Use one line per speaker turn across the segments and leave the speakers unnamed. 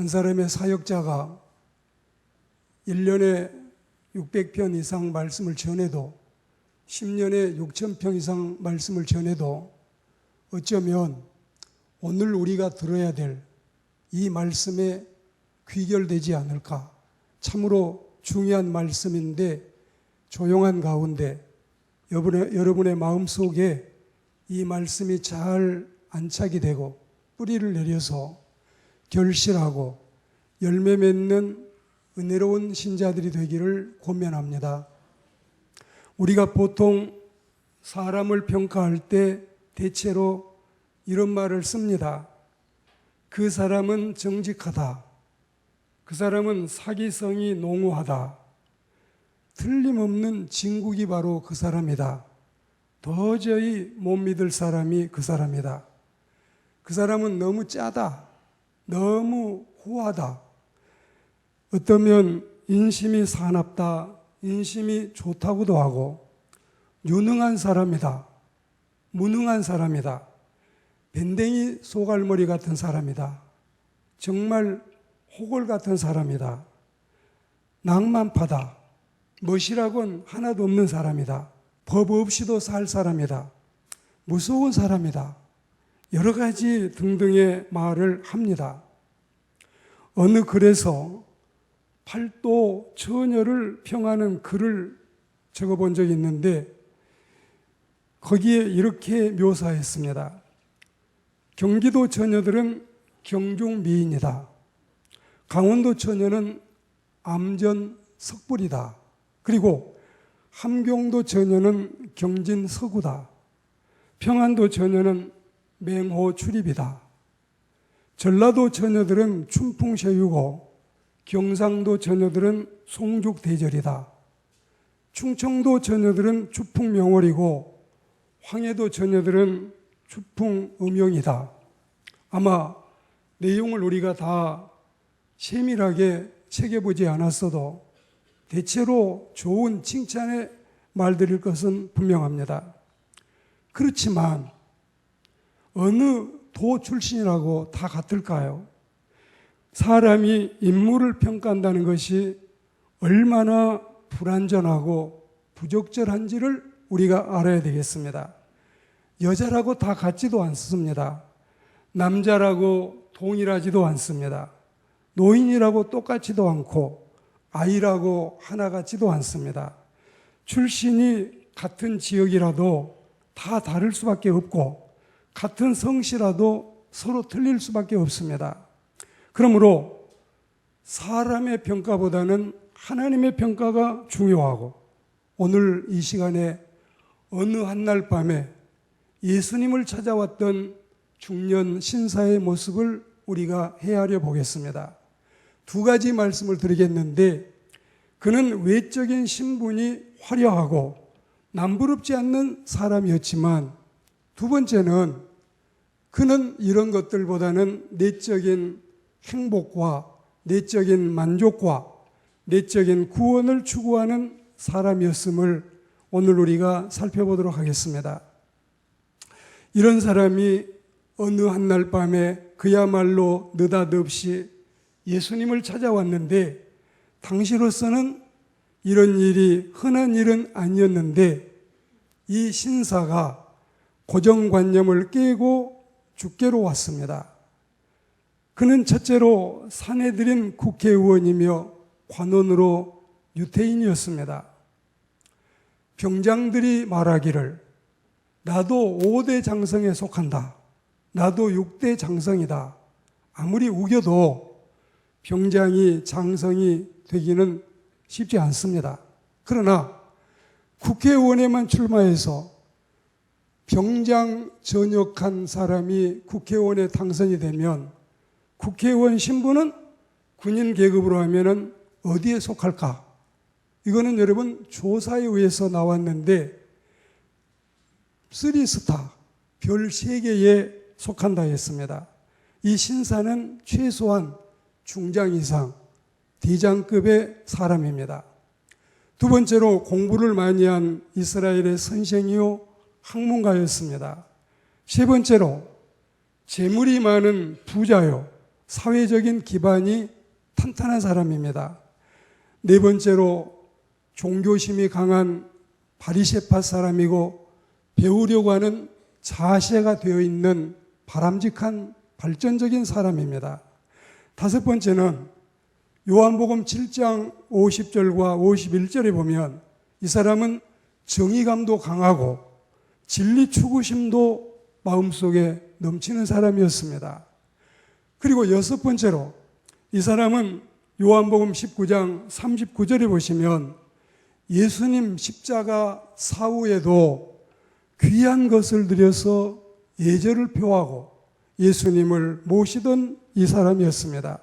한 사람의 사역자가 1년에 600편 이상 말씀을 전해도 10년에 6,000편 이상 말씀을 전해도 어쩌면 오늘 우리가 들어야 될 이 말씀에 귀결되지 않을까. 참으로 중요한 말씀인데 조용한 가운데 여러분의 마음속에 이 말씀이 잘 안착이 되고 뿌리를 내려서 결실하고 열매 맺는 은혜로운 신자들이 되기를 권면합니다. 우리가 보통 사람을 평가할 때 대체로 이런 말을 씁니다. 그 사람은 정직하다. 그 사람은 사기성이 농후하다. 틀림없는 진국이 바로 그 사람이다. 도저히 못 믿을 사람이 그 사람이다. 그 사람은 너무 짜다. 너무 후하다. 어쩌면 인심이 사납다. 인심이 좋다고도 하고 유능한 사람이다. 무능한 사람이다. 밴댕이 소갈머리 같은 사람이다. 정말 호걸 같은 사람이다. 낭만파다. 멋이라고는 하나도 없는 사람이다. 법 없이도 살 사람이다. 무서운 사람이다. 여러 가지 등등의 말을 합니다. 어느 글에서 팔도 처녀를 평하는 글을 적어본 적이 있는데 거기에 이렇게 묘사했습니다. 경기도 처녀들은 경중미인이다. 강원도 처녀는 암전 석불이다. 그리고 함경도 처녀는 경진서구다. 평안도 처녀는 맹호 출입이다. 전라도 처녀들은 춘풍새유고 경상도 처녀들은 송죽대절이다. 충청도 처녀들은 추풍명월이고 황해도 처녀들은 추풍음영이다. 아마 내용을 우리가 다 세밀하게 새겨보지 않았어도 대체로 좋은 칭찬의 말들일 것은 분명합니다. 그렇지만 어느 도 출신이라고 다 같을까요? 사람이 인물을 평가한다는 것이 얼마나 불완전하고 부적절한지를 우리가 알아야 되겠습니다. 여자라고 다 같지도 않습니다. 남자라고 동일하지도 않습니다. 노인이라고 똑같지도 않고 아이라고 하나 같지도 않습니다. 출신이 같은 지역이라도 다 다를 수밖에 없고 같은 성씨라도 서로 틀릴 수밖에 없습니다. 그러므로 사람의 평가보다는 하나님의 평가가 중요하고 오늘 이 시간에 어느 한날 밤에 예수님을 찾아왔던 중년 신사의 모습을 우리가 헤아려 보겠습니다. 두 가지 말씀을 드리겠는데 그는 외적인 신분이 화려하고 남부럽지 않는 사람이었지만 두 번째는 그는 이런 것들보다는 내적인 행복과 내적인 만족과 내적인 구원을 추구하는 사람이었음을 오늘 우리가 살펴보도록 하겠습니다. 이런 사람이 어느 한날 밤에 그야말로 느닷없이 예수님을 찾아왔는데 당시로서는 이런 일이 흔한 일은 아니었는데 이 신사가 고정관념을 깨고 죽게로 왔습니다. 그는 첫째로 사내들인 국회의원이며 관원으로 유태인이었습니다. 병장들이 말하기를 나도 5대 장성에 속한다. 나도 6대 장성이다. 아무리 우겨도 병장이 장성이 되기는 쉽지 않습니다. 그러나 국회의원에만 출마해서 병장 전역한 사람이 국회의원에 당선이 되면 국회의원 신분은 군인 계급으로 하면은 어디에 속할까? 이거는 여러분 조사에 의해서 나왔는데 3스타, 별 3개에 속한다 했습니다. 이 신사는 최소한 중장 이상, 대장급의 사람입니다. 두 번째로 공부를 많이 한 이스라엘의 선생이요 학문가였습니다. 세 번째로 재물이 많은 부자요 사회적인 기반이 탄탄한 사람입니다. 네 번째로 종교심이 강한 바리새파 사람이고 배우려고 하는 자세가 되어 있는 바람직한 발전적인 사람입니다. 다섯 번째는 요한복음 7장 50절과 51절에 보면 이 사람은 정의감도 강하고 진리 추구심도 마음속에 넘치는 사람이었습니다. 그리고 여섯 번째로 이 사람은 요한복음 19장 39절에 보시면 예수님 십자가 사후에도 귀한 것을 들여서 예절을 표하고 예수님을 모시던 이 사람이었습니다.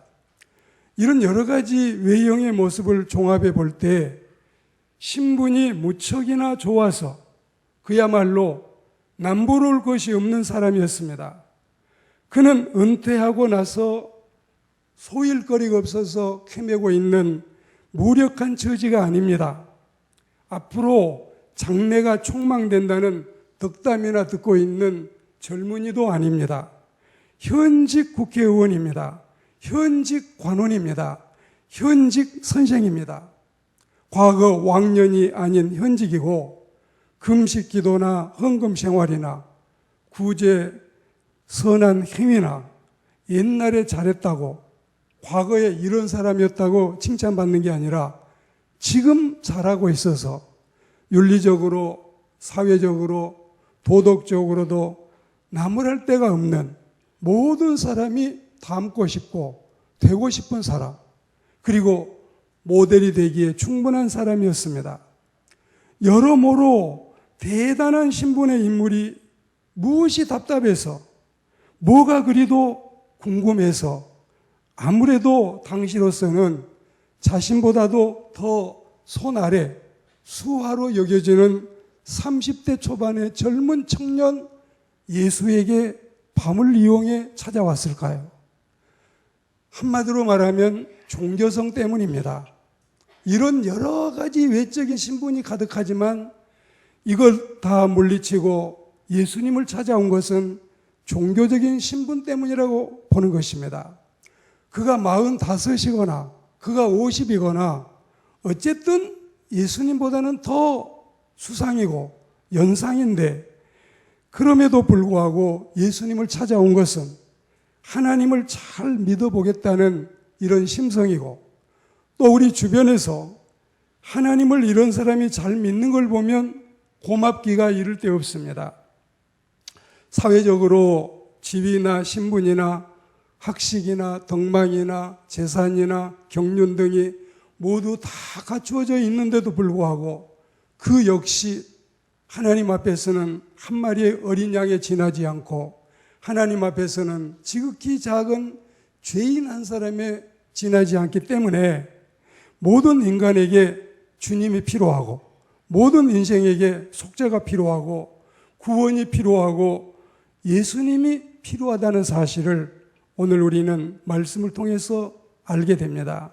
이런 여러 가지 외형의 모습을 종합해 볼 때 신분이 무척이나 좋아서 그야말로 남부러울 것이 없는 사람이었습니다. 그는 은퇴하고 나서 소일거리가 없어서 쾌매고 있는 무력한 처지가 아닙니다. 앞으로 장래가 촉망된다는 덕담이나 듣고 있는 젊은이도 아닙니다. 현직 국회의원입니다. 현직 관원입니다. 현직 선생입니다. 과거 왕년이 아닌 현직이고 금식기도나 헌금생활이나 구제 선한 행위나 옛날에 잘했다고 과거에 이런 사람이었다고 칭찬받는 게 아니라 지금 잘하고 있어서 윤리적으로 사회적으로 도덕적으로도 나무랄 데가 없는 모든 사람이 닮고 싶고 되고 싶은 사람, 그리고 모델이 되기에 충분한 사람이었습니다. 여러모로 대단한 신분의 인물이 무엇이 답답해서 뭐가 그리도 궁금해서 아무래도 당시로서는 자신보다도 더 손 아래 수하로 여겨지는 30대 초반의 젊은 청년 예수에게 밤을 이용해 찾아왔을까요? 한마디로 말하면 종교성 때문입니다. 이런 여러 가지 외적인 신분이 가득하지만 이걸 다 물리치고 예수님을 찾아온 것은 종교적인 신분 때문이라고 보는 것입니다. 그가 45이거나 그가 50이거나 어쨌든 예수님보다는 더 수상이고 연상인데 그럼에도 불구하고 예수님을 찾아온 것은 하나님을 잘 믿어보겠다는 이런 심성이고 또 우리 주변에서 하나님을 이런 사람이 잘 믿는 걸 보면 고맙기가 이를 데 없습니다. 사회적으로 지위나 신분이나 학식이나 덕망이나 재산이나 경륜 등이 모두 다 갖추어져 있는데도 불구하고 그 역시 하나님 앞에서는 한 마리의 어린 양에 지나지 않고 하나님 앞에서는 지극히 작은 죄인 한 사람에 지나지 않기 때문에 모든 인간에게 주님이 필요하고 모든 인생에게 속죄가 필요하고 구원이 필요하고 예수님이 필요하다는 사실을 오늘 우리는 말씀을 통해서 알게 됩니다.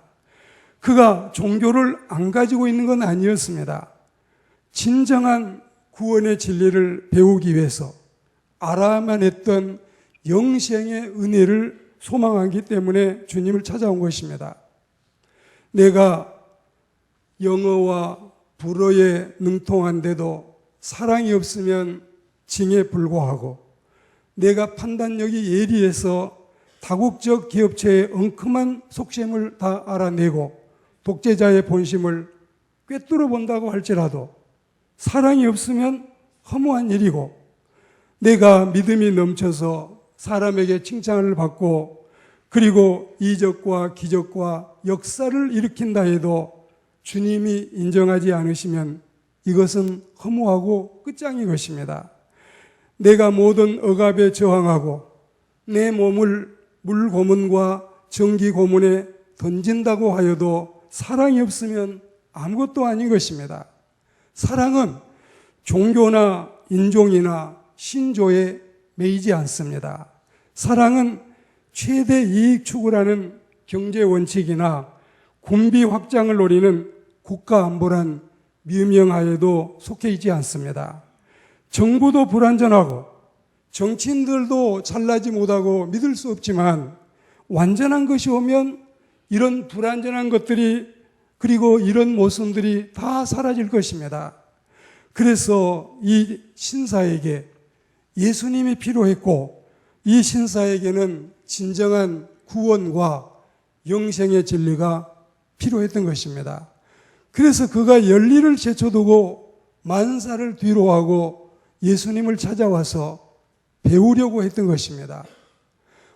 그가 종교를 안 가지고 있는 건 아니었습니다. 진정한 구원의 진리를 배우기 위해서 알아야만 했던 영생의 은혜를 소망하기 때문에 주님을 찾아온 것입니다. 내가 영어와 불어에 능통한데도 사랑이 없으면 징에 불과하고 내가 판단력이 예리해서 다국적 기업체의 엉큼한 속셈을 다 알아내고 독재자의 본심을 꿰뚫어 본다고 할지라도 사랑이 없으면 허무한 일이고 내가 믿음이 넘쳐서 사람에게 칭찬을 받고 그리고 이적과 기적과 역사를 일으킨다 해도 주님이 인정하지 않으시면 이것은 허무하고 끝장인 것입니다. 내가 모든 억압에 저항하고 내 몸을 물 고문과 전기 고문에 던진다고 하여도 사랑이 없으면 아무것도 아닌 것입니다. 사랑은 종교나 인종이나 신조에 매이지 않습니다. 사랑은 최대 이익 추구라는 경제 원칙이나 군비 확장을 노리는 국가 안보란 미명하에도 속해 있지 않습니다. 정부도 불완전하고 정치인들도 잘나지 못하고 믿을 수 없지만 완전한 것이 오면 이런 불완전한 것들이 그리고 이런 모순들이 다 사라질 것입니다. 그래서 이 신사에게 예수님이 필요했고 이 신사에게는 진정한 구원과 영생의 진리가 필요했던 것입니다. 그래서 그가 열리를 제쳐두고 만사를 뒤로하고 예수님을 찾아와서 배우려고 했던 것입니다.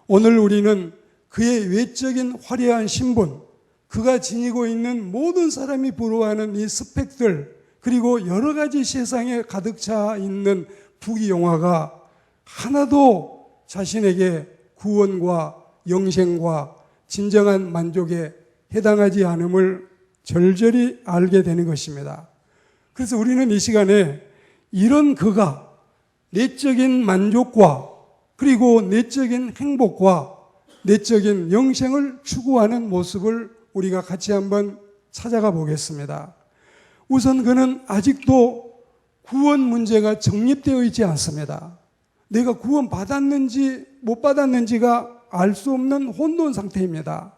오늘 우리는 그의 외적인 화려한 신분, 그가 지니고 있는 모든 사람이 부러워하는 이 스펙들, 그리고 여러 가지 세상에 가득 차 있는 부귀영화가 하나도 자신에게 구원과 영생과 진정한 만족에 해당하지 않음을 절절히 알게 되는 것입니다. 그래서 우리는 이 시간에 이런 그가 내적인 만족과 그리고 내적인 행복과 내적인 영생을 추구하는 모습을 우리가 같이 한번 찾아가 보겠습니다. 우선 그는 아직도 구원 문제가 정립되어 있지 않습니다. 내가 구원 받았는지 못 받았는지가 알 수 없는 혼돈 상태입니다.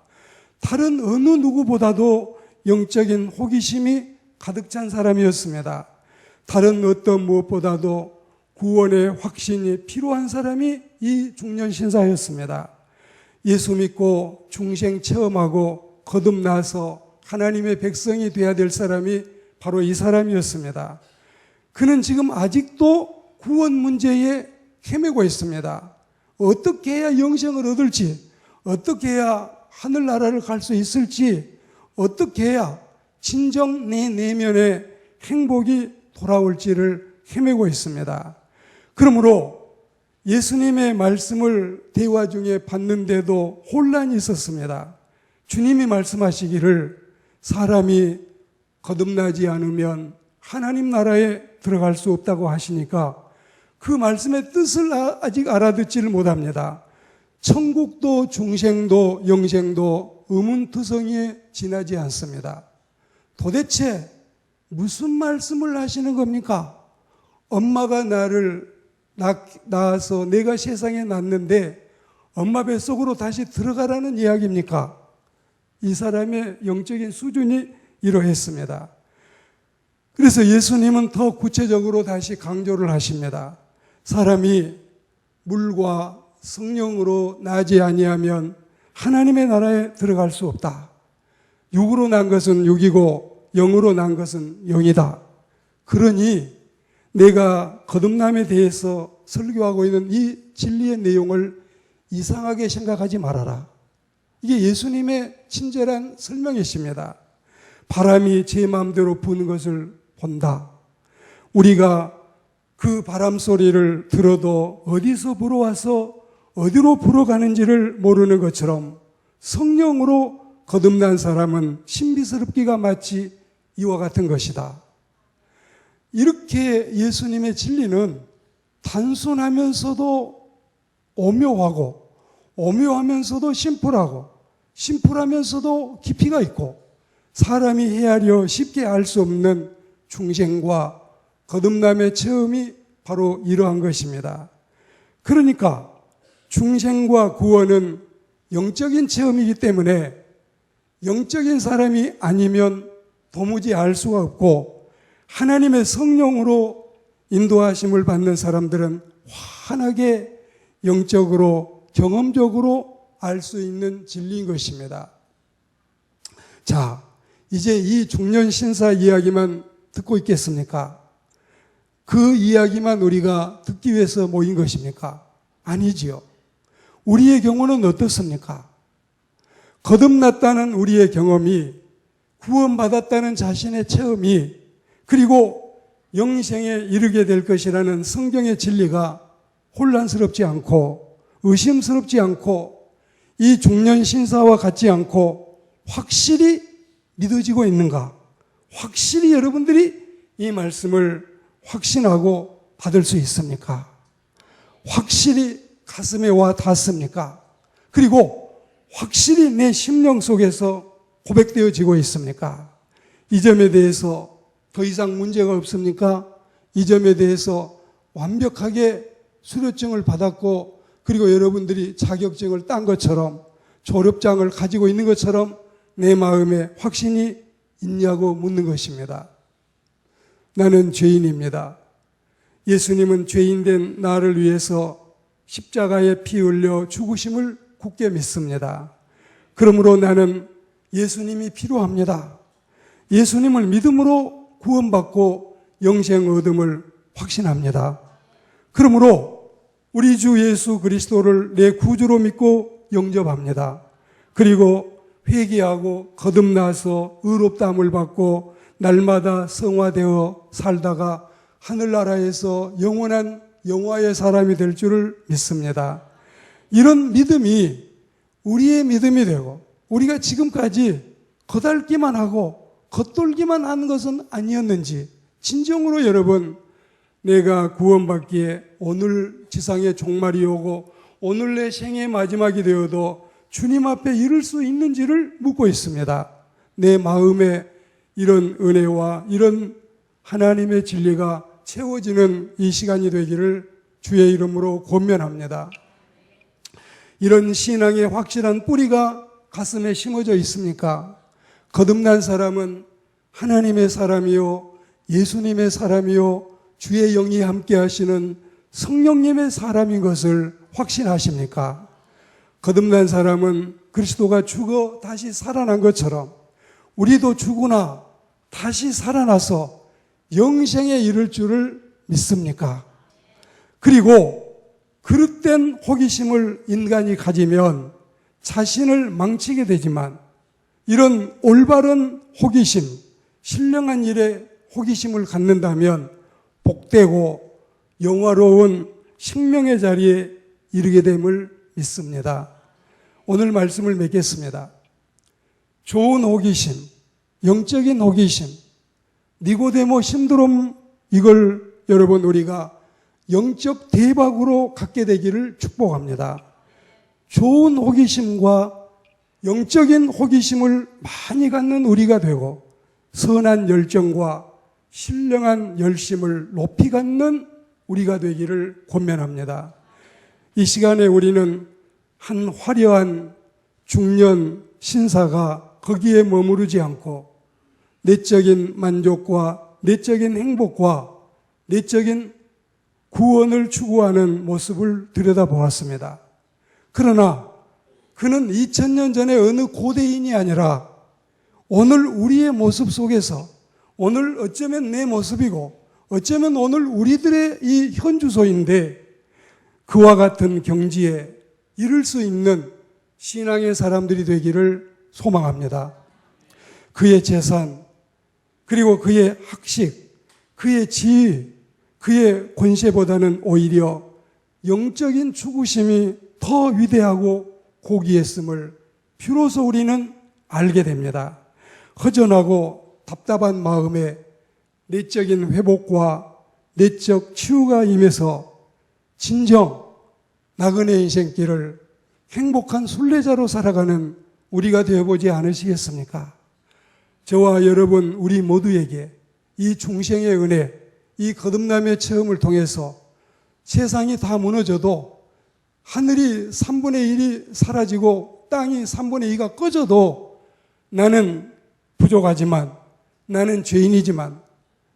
다른 어느 누구보다도 영적인 호기심이 가득 찬 사람이었습니다. 다른 어떤 무엇보다도 구원의 확신이 필요한 사람이 이 중년 신사였습니다. 예수 믿고 중생 체험하고 거듭나서 하나님의 백성이 되어야 될 사람이 바로 이 사람이었습니다. 그는 지금 아직도 구원 문제에 헤매고 있습니다. 어떻게 해야 영생을 얻을지, 어떻게 해야 하늘나라를 갈 수 있을지, 어떻게 해야 진정 내 내면에 행복이 돌아올지를 헤매고 있습니다. 그러므로 예수님의 말씀을 대화 중에 받는데도 혼란이 있었습니다. 주님이 말씀하시기를 사람이 거듭나지 않으면 하나님 나라에 들어갈 수 없다고 하시니까 그 말씀의 뜻을 아직 알아듣지를 못합니다. 천국도 중생도 영생도 의문투성이에 지나지 않습니다. 도대체 무슨 말씀을 하시는 겁니까? 엄마가 나를 낳아서 내가 세상에 낳는데 엄마 뱃속으로 다시 들어가라는 이야기입니까? 이 사람의 영적인 수준이 이러했습니다. 그래서 예수님은 더 구체적으로 다시 강조를 하십니다. 사람이 물과 성령으로 나지 아니하면 하나님의 나라에 들어갈 수 없다. 육으로 난 것은 육이고 영으로 난 것은 영이다. 그러니 내가 거듭남에 대해서 설교하고 있는 이 진리의 내용을 이상하게 생각하지 말아라. 이게 예수님의 친절한 설명이십니다. 바람이 제 마음대로 부는 것을 본다. 우리가 그 바람 소리를 들어도 어디서 불어와서 어디로 불어가는지를 모르는 것처럼 성령으로 거듭난 사람은 신비스럽기가 마치 이와 같은 것이다. 이렇게 예수님의 진리는 단순하면서도 오묘하고 오묘하면서도 심플하고 심플하면서도 깊이가 있고 사람이 헤아려 쉽게 알 수 없는 중생과 거듭남의 체험이 바로 이러한 것입니다. 그러니까 중생과 구원은 영적인 체험이기 때문에 영적인 사람이 아니면 도무지 알 수가 없고 하나님의 성령으로 인도하심을 받는 사람들은 환하게 영적으로 경험적으로 알 수 있는 진리인 것입니다. 자, 이제 이 중년 신사 이야기만 듣고 있겠습니까? 그 이야기만 우리가 듣기 위해서 모인 것입니까? 아니지요. 우리의 경우는 어떻습니까? 거듭났다는 우리의 경험이, 구원받았다는 자신의 체험이, 그리고 영생에 이르게 될 것이라는 성경의 진리가 혼란스럽지 않고 의심스럽지 않고 이 중년 신사와 같지 않고 확실히 믿어지고 있는가? 확실히 여러분들이 이 말씀을 확신하고 받을 수 있습니까? 확실히 가슴에 와 닿습니까? 그리고 확실히 내 심령 속에서 고백되어지고 있습니까? 이 점에 대해서 더 이상 문제가 없습니까? 이 점에 대해서 완벽하게 수료증을 받았고 그리고 여러분들이 자격증을 딴 것처럼 졸업장을 가지고 있는 것처럼 내 마음에 확신이 있냐고 묻는 것입니다. 나는 죄인입니다. 예수님은 죄인된 나를 위해서 십자가에 피 흘려 죽으심을 굳게 믿습니다. 그러므로 나는 예수님이 필요합니다. 예수님을 믿음으로 구원받고 영생 얻음을 확신합니다. 그러므로 우리 주 예수 그리스도를 내 구주로 믿고 영접합니다. 그리고 회개하고 거듭나서 의롭다함을 받고 날마다 성화되어 살다가 하늘나라에서 영원한 영화의 사람이 될 줄을 믿습니다. 이런 믿음이 우리의 믿음이 되고 우리가 지금까지 거달기만 하고 겉돌기만 하는 것은 아니었는지 진정으로 여러분 내가 구원받기에 오늘 지상의 종말이 오고 오늘 내 생의 마지막이 되어도 주님 앞에 이를 수 있는지를 묻고 있습니다. 내 마음에 이런 은혜와 이런 하나님의 진리가 채워지는 이 시간이 되기를 주의 이름으로 권면합니다. 이런 신앙의 확실한 뿌리가 가슴에 심어져 있습니까? 거듭난 사람은 하나님의 사람이요 예수님의 사람이요 주의 영이 함께 하시는 성령님의 사람인 것을 확신하십니까? 거듭난 사람은 그리스도가 죽어 다시 살아난 것처럼 우리도 죽으나 다시 살아나서 영생에 이를 줄을 믿습니까? 그리고 그릇된 호기심을 인간이 가지면 자신을 망치게 되지만 이런 올바른 호기심, 신령한 일에 호기심을 갖는다면 복되고 영화로운 생명의 자리에 이르게 됨을 믿습니다. 오늘 말씀을 맺겠습니다. 좋은 호기심, 영적인 호기심, 니고데모 신드롬 이걸 여러분 우리가 영적 대박으로 갖게 되기를 축복합니다. 좋은 호기심과 영적인 호기심을 많이 갖는 우리가 되고 선한 열정과 신령한 열심을 높이 갖는 우리가 되기를 권면합니다. 이 시간에 우리는 한 화려한 중년 신사가 거기에 머무르지 않고 내적인 만족과 내적인 행복과 내적인 구원을 추구하는 모습을 들여다보았습니다. 그러나 그는 2000년 전에 어느 고대인이 아니라 오늘 우리의 모습 속에서 오늘 어쩌면 내 모습이고 어쩌면 오늘 우리들의 이 현주소인데 그와 같은 경지에 이를 수 있는 신앙의 사람들이 되기를 소망합니다. 그의 재산, 그리고 그의 학식, 그의 지위, 그의 권세보다는 오히려 영적인 죽으심이 더 위대하고 고귀했음을 비로소 우리는 알게 됩니다. 허전하고 답답한 마음에 내적인 회복과 내적 치유가 임해서 진정 나그네 인생길을 행복한 순례자로 살아가는 우리가 되어보지 않으시겠습니까? 저와 여러분 우리 모두에게 이 중생의 은혜, 이 거듭남의 체험을 통해서 세상이 다 무너져도 하늘이 3분의 1이 사라지고 땅이 3분의 2가 꺼져도 나는 부족하지만 나는 죄인이지만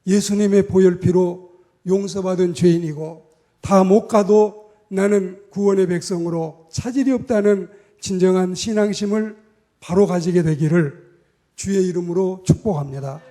예수님의 보혈피로 용서받은 죄인이고 다 못 가도 나는 구원의 백성으로 차질이 없다는 진정한 신앙심을 바로 가지게 되기를 주의 이름으로 축복합니다.